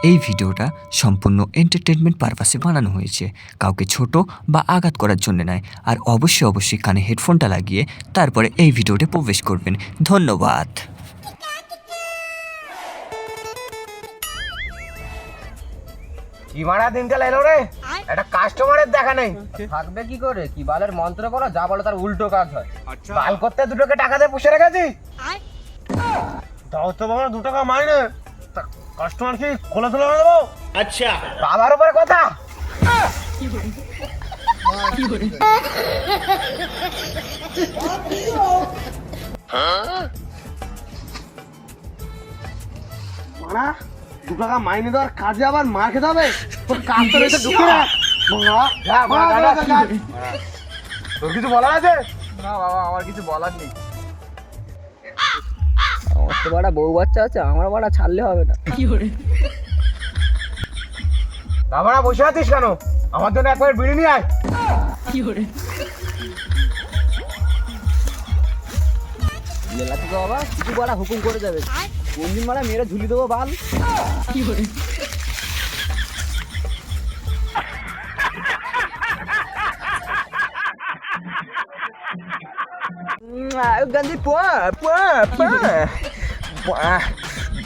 এই ভিডিওটা সম্পূর্ণ এন্টারটেনমেন্ট পারপাসে বানানো হয়েছে, কাউকে ছোট বা আঘাত করার জন্য নয়। আর অবশ্যই কানে হেডফোনটা লাগিয়ে তারপরে এই ভিডিওতে প্রবেশ করবেন। ধন্যবাদ। কি মারা দিনকাল এলো রে, একটা কাস্টমারের দেখা নেই। থাকবে কি করে? কি বালের মন্ত্র বলো, যা বলো তার উল্টো কাজ হয়। বাল করতে দুটোকে টাকা দিয়ে পুষে রেখেছি। দাও তো বাবা 2 টাকা মাইনে, কাস্টমার কি খোলা তুলে দেবো? আচ্ছা, বাবার উপরে কথা। মারা 2 টাকা মাইনে দেওয়ার কাজে আবার মার খেতে হবে। তোর কাজ তো রয়েছে, ঢুকে না। তোর কিছু বলার আছে? না বাবা, আমার কিছু বলার নেই। আমার তো বড় বউ বাচ্চা আছে, আমার বড় ছাড়লে হবে না। বাবারা বসে আছিস কেন? আমার জন্য একবার বিড়ি নিয়ে আয়। লেলাতে তো বাবা কিছু বড় হুকুম করে যাবে, কোন দিন মারা মেরে ঝুলি দেবো বাল। গান্ধী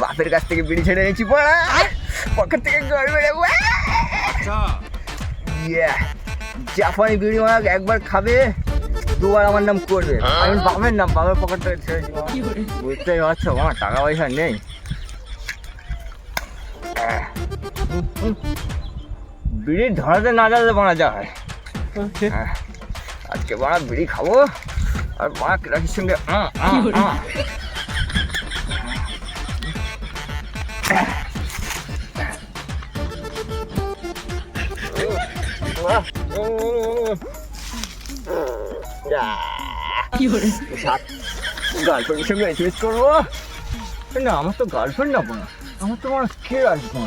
বাপের কাছ থেকে বিড়ি ছেড়ে নিয়েছি, পকেট থেকে জাপানি বিড়ি মারা একবার খাবে, দুবার আমার নাম করবে। আমি বাপের নাম, বাপের পকেট থেকে ছেড়েছি। বুঝতেই পারছো আমার টাকা পয়সা নেই। বিড়ি ধরাতে না যাতে বানা যায়। আজকে বাড়া বিড়ি খাবো আর বাড়া কেরাকির সঙ্গে গার্লফ্রেন্ডের সঙ্গে এসএমএস করবো না? আমার তো গার্লফ্রেন্ড না, আমার তো আমার কে আসবো।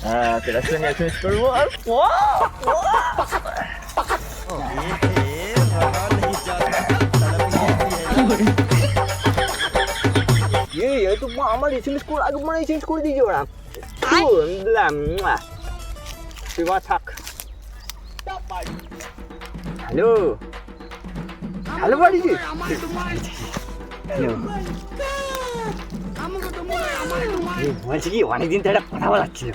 হ্যাঁ, কেরার সঙ্গে এসএমএস করবো আর আমার এসএমএস করে আগে মানে চেঞ্জ করে দিয়েছি ওরা। তুই মা থাক। হ্যালো হ্যালো বাড়িজি, বলছি কি অনেকদিন তো একটা কথা বলার ছিল।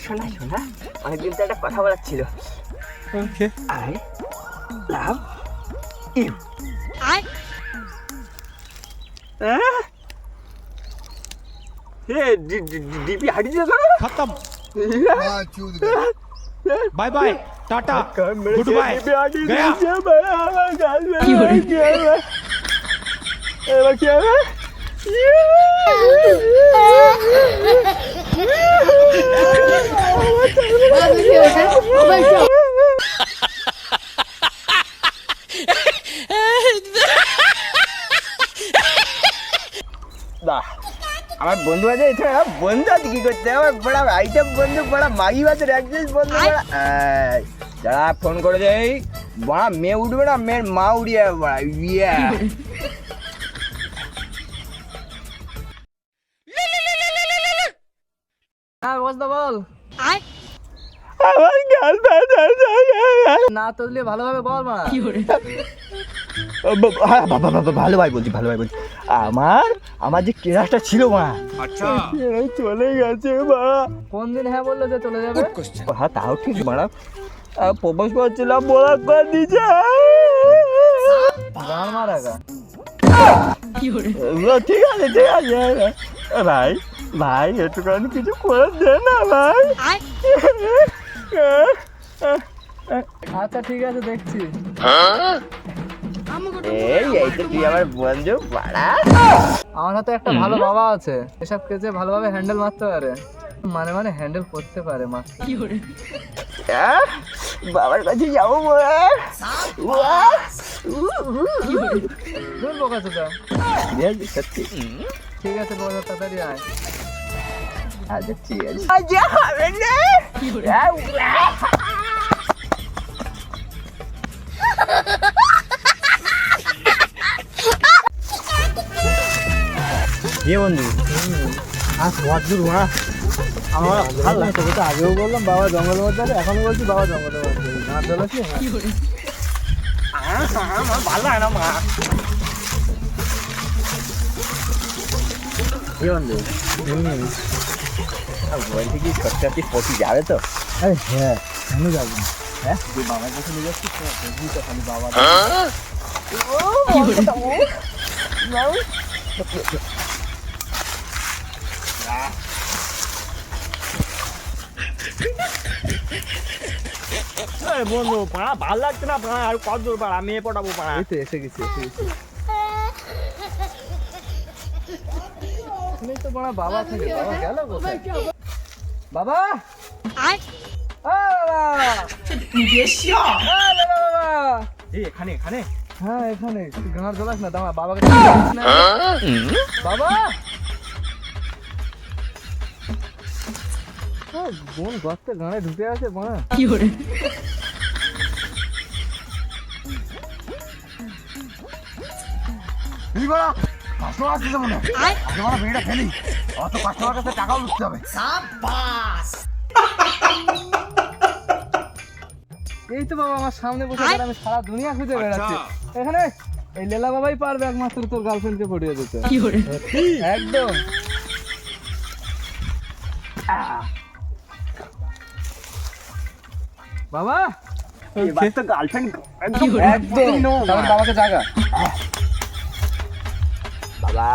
শোনা শোনা, অনেকদিন তো একটা কথা বলার ছিল। I love you. डीपी हटी जा खत्म। Bye bye, tata, goodbye, गया। আমার বন্ধু আছে, এছাড়া বন্ধু আছে কি করতে? আমার বড় আইটেম বন্ধু, বড় মাগি বাজার একজন বন্ধু। যারা ফোন করে দেয় বড় মেয়ে উঠবে না, মেয়ের মা উড়িয়ে বড় ইয়ে। হ্যাঁ বস বল। আমার গার্লফ্রেন্ড না তুললে ভালোভাবে বল মা। ভালো ভাই বলছি, ভালো ভাই বলছি। আমার যে ক্লাসটা ছিল মা, আচ্ছা চলে গেছে মা। কোন দিন হ্যাঁ বললো যে চলে যাবে? হ্যাঁ তাও ঠিক মারা, প্রপোজ করছিলাম, বলা করে দিয়েছে। গান মারা গা। ঠিক আছে ঠিক আছে ভাই, ভাই একটুখানি কিছু করে দে না ভাই। আচ্ছা ঠিক আছে দেখছি। এই তো তুই আমার বন্ধু পাড়া। আমার হাতে একটা ভালো বাবা আছে, এসব কেসে ভালোভাবে হ্যান্ডেল মারতে পারে, মানে মানে হ্যান্ডেল করতে পারে মা। বাবার কাছে যাবো সত্যি। ঠিক আছে বলো, তাড়াতাড়ি আয়। আচ্ছা ঠিক আছে। আচ্ছা হবে না। এ বন্ধু আর তোমার দূর মা আমার ভালো লাগে। তোকে তো আগেও বললাম বাবা জঙ্গলের মধ্যে আছে, এখনো বলছি বাবা জঙ্গলের মধ্যে আছে। গাছ জল আছে আমার ভালো লাগে না মা। কি বন্ধু বলছি কি সত্যি সত্যি পটি যাবে তো? হ্যাঁ কেন যাবো না? হ্যাঁ যে বাবার কাছে নিয়ে যাচ্ছিস তো বুঝলি তো খালি বাবা বন্ধু পাড়া ভালো লাগছে না, পাড়া আর কত দূর পাড়া মেয়ে পটাবো পাড়া। এই তো এসে গেছি তুমি তো বড় বাবা থেকে বাবা গেল কোথায়? বাবা এখানে এখানে হ্যাঁ এখানে তুই গাঁড় জ্বলাস না দাঁড়া বাবাকে বাবা বোন গর্তে গাঁড়ে ঢুকে আছে বাবা কি করে কাস্টমার আসছে মনে হয়। আমরা ভিড়টা ফেলি, অত কাস্টমার কাছে টাকাও লুটতে হবে। এই তো বাবা আমার সামনে বসে গেলে আমি সারা দুনিয়া খুঁজে বেড়াচ্ছি এখানে এই লেলা বাবাই পারবে একমাত্র তোর গার্লফ্রেন্ডকে পটিয়ে দিতে একদম বাবা এবার তো গার্লফ্রেন্ড একদম তাহলে বাবাকে জাগা বাবা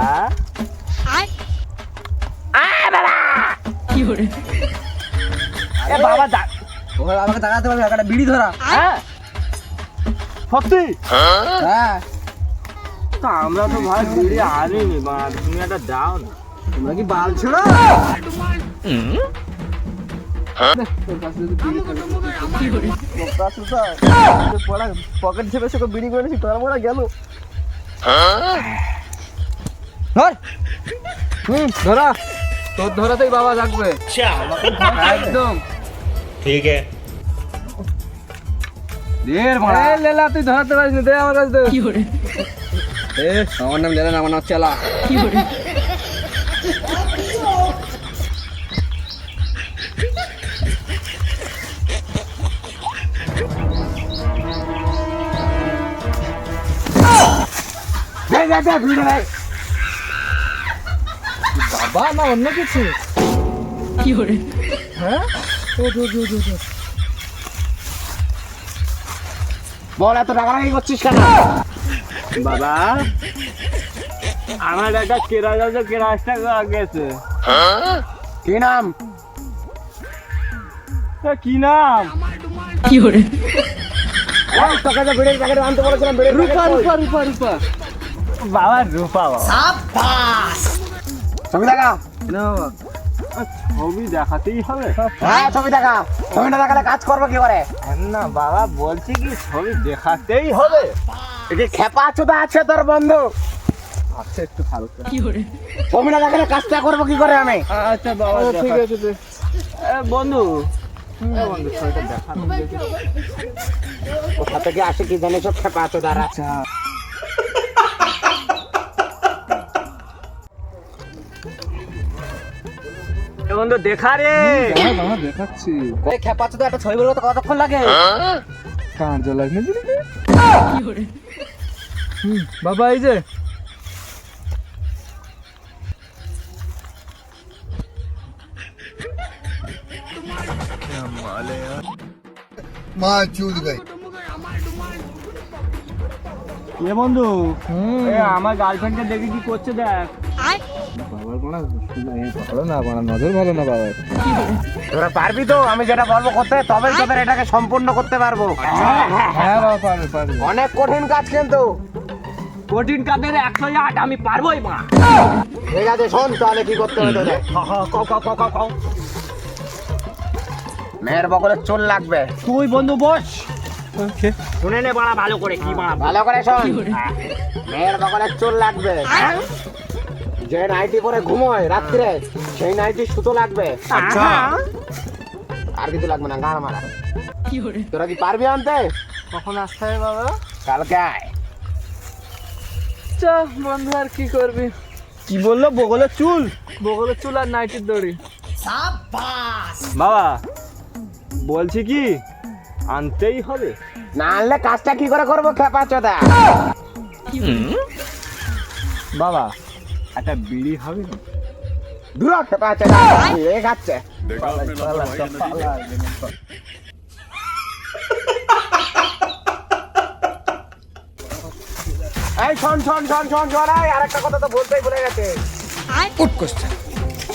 বাবা ওখানে বাবাকে জাগাতে পারবে একটা বিড়ি ধরা হ্যাঁ সত্যি হ্যাঁ তো আমরা তো ভাই বিড়ি আনিনি বা তুমি একটা দাও না। তোমরা কি বাল ছেড়ো তোর কাছে যদি বিড়ি পকেট ছেপে সে বিড়ি করেছি তোর মোড়া গেল ধরা তোর ধরাতেই বাবা থাকবে একদম ঠিক আছে লেলা তুই ধরাতে পারিস না দে আমার কাছে কি করে আমার নাম লেলা না আমার নাম চেলা কি করে বাবা না অন্য কিছু কি করে হ্যাঁ বল এত টাকাটাকি করছিস কেন? বাবা আমার একটা কেরাসটা গেছে। কি নাম? কি নাম? কি করে তোকে তো বিড়ির প্যাকেট আনতে বলেছিলাম। রূপা রূপা রূপা রূপা বাবা রূপা ছবি দেখা না ছবি দেখাতেই হবে। হ্যাঁ ছবি দেখা, ছবি না দেখালে কাজ করবো কি করে? না বাবা বলছি কি ছবি দেখাতেই হবে। এটি খেপা চোদা আছে তোর বন্ধু। আচ্ছা একটু হালকা ছবি না দেখালে কাজটা করবো কি করে আমি? আচ্ছা বাবা ঠিক আছে বন্ধু ছবিটা দেখা কোথা থেকে আসে কি জানি সব খেপা চোদারা। আচ্ছা বন্ধু দেখা রে বাবা দেখাচ্ছি খেপা চোদা একটা ছবি বলবো তো কতক্ষণ লাগে? কার জ্বলাস না বাবা এই যে বন্ধু আমার গার্লফ্রেন্ডকে দেখে কি করছে দেখ। বাবার কোনা ভালো না বাবা নজর ভালো না বাবা তোরা পারবি তো আমি যেটা বলবো করতে, তবে তোদের এটাকে সম্পূর্ণ করতে পারবো। হ্যাঁ বাবা পারবে পারবে অনেক কঠিন কাজ কিন্তু কঠিন কাজের 108 আমি পারবোই মা ঠিক আছে শোন তাহলে কি করতে হবে তোদের। মেয়ের বগলের চুল লাগবে। তুই বন্ধু বস শুনে নে বাড়া ভালো করে কি বাড়া ভালো করে শোন। মেয়ের বগলের চুল লাগবে, যে নাইটি পরে ঘুমোয় রাত্রে সেই নাইটি সুতো লাগবে। আচ্ছা আর কিছু লাগবে না, গান মারা। তোরা কি পারবি আনতে? কখন আসতে হবে বাবা? কালকে আয়। বন্ধু আর কি করবি কি বললো? বগলের চুল আর নাইটির দড়ি। বাবা বলছি কি, আনতেই হবে? না আনলে কাজটা কি করে করবো খেপা চোদা? বাবা একটা বিড়ি হবে না? দূর খেপা চোদা, এ খাচ্ছে। এই শোন শোন শোন শোন শোন, এই আরেকটা কথা তো বলতেই ভুলে গেছে। Good question.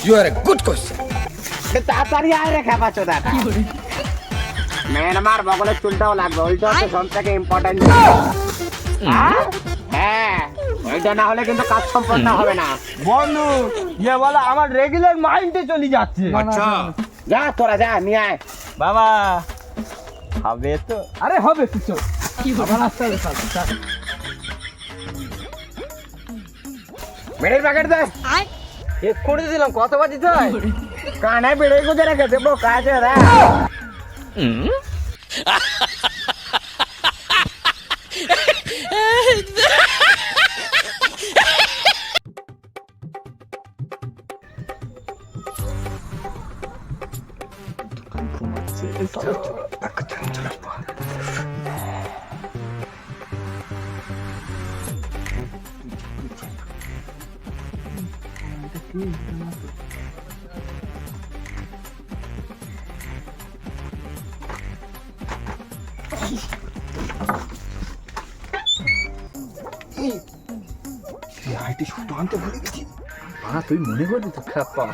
You are a good question. তাড়াতাড়ি আয় রে খেপা চোদা। মেয়ের আমার বগলের চুলটাও লাগবে, ওইটা হচ্ছে সব থেকে ইম্পর্টেন্ট। হ্যাঁ, ওইটা না হলে কিন্তু কাজ সম্পন্ন হবে না। বন্ধু ইয়ে বলো, আমার রেগুলার মাইন্ডে চলে যাচ্ছে। যা তোরা যা নিয়ে আয়। বাবা হবে তো? আরে হবে, তুই চল। আমার আসতে হবে। বেড়ের প্যাকেট দে। করে দিলাম, কত বাজি তাই? কানে বেড়ে গুজে রেখেছে বোকা আছে রে। তুই মনে করবি তো খাপা।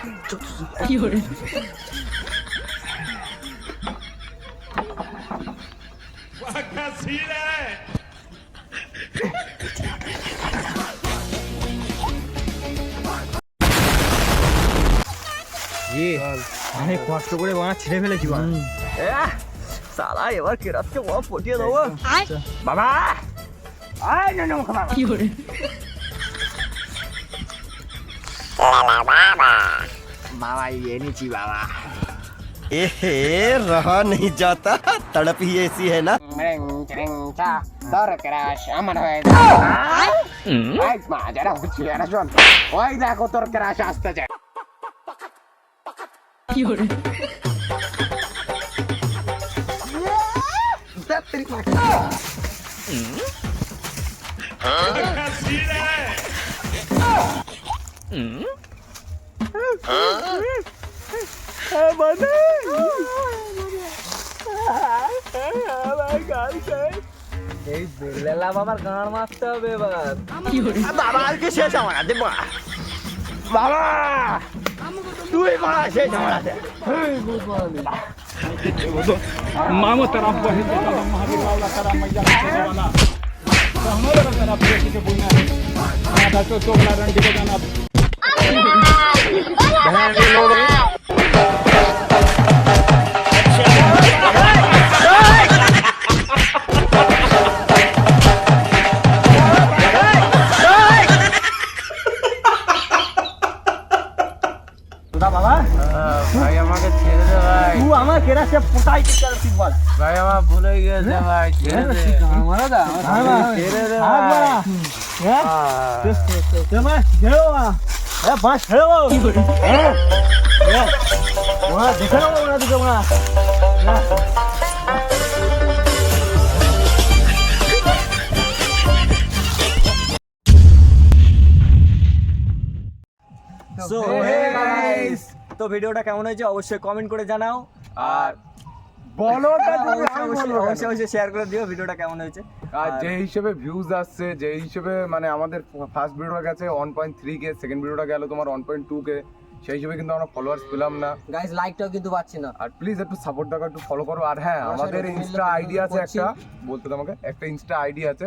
অনেক কষ্ট করে বানা ছেড়ে ফেলেছি সালা, এবার কেরাতকে পটিয়ে দেবো। বাবা আয় না না বাবা। বাবা এনেছি বাবা। रहा नहीं जाता, तड़प ही ऐसी है ना। তোর ক্রাশ আমার হয়ে এই মা যারা হচ্ছে এরা শোন, ওই দেখো তোর ক্রাশ আসতেছে। এই বেলা বাবার গান মারতে হবে এবার। बाबा के शेष हमारा दे बाबा तू ही बड़ा शेष हमारा दे। मामो तरफ बहे तो महावीर वाला तरफ मैया वाला तो हमारे तरफ देखी के बुना है आधा तो चोगला रंडी के जाना বাবা ভাই আমাকে ছেড়ে দে ভাই। তুই আমার কেরাসে পোটাই ঠিক বল। ভাই আমার ভুলে গেছে ভাই, ছেড়ে দে। ছেড়ে দে দেখে নেবো ওরা দুটো মা। সো গাইস, তো ভিডিওটা কেমন হয়েছে অবশ্যই কমেন্ট করে জানাও, আর বলো অবশ্যই শেয়ার করে দিও ভিডিওটা কেমন হয়েছে। আর যে হিসেবে ভিউজ আসছে, যে হিসেবে মানে আমাদের ফার্স্ট ভিডিওটা গেছে 1.3 কে, সেকেন্ড ভিডিওটা গেল তোমার 1.2 কে, সেই হিসেবে কিন্তু আমরা ফলোয়ার্স পেলাম না। গাইস লাইকটাও কিন্তু পাচ্ছি না। আর প্লিজ একটু সাপোর্ট দেখো, একটু ফলো করো। আর হ্যাঁ, আমাদের ইনস্টা আইডি আছে একটা, বলতে তোমাকে একটা ইনস্টা আইডি আছে,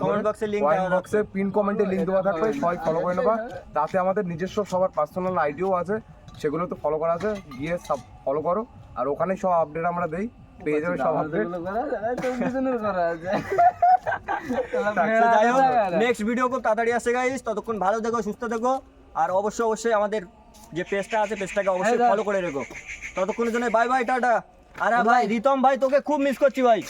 কমেন্ট বক্সে লিংক কমেন্ট বক্সে পিন কমেন্টে লিংক দেওয়া থাকবে, সবাই ফলো করে নেবা। তাতে আমাদের নিজস্ব সবার পার্সোনাল আইডিও আছে, সেগুলো তো ফলো করা আছে, গিয়ে সব ফলো করো। আর ওখানে সব আপডেট আমরা দেই, পেয়ে যাবে সব আপডেট। যাই হোক, নেক্সট ভিডিও খুব তাড়াতাড়ি আসছে গাইস, ততক্ষণ ভালো থেকো, সুস্থ থেকো, আর অবশ্যই আমাদের যে পেজটা আছে পেজটাকে অবশ্যই ফলো করে রেখো। ততক্ষণের জন্য বাই বাই, টাটা। আরে ভাই রিতম ভাই, তোকে খুব মিস করছি ভাই।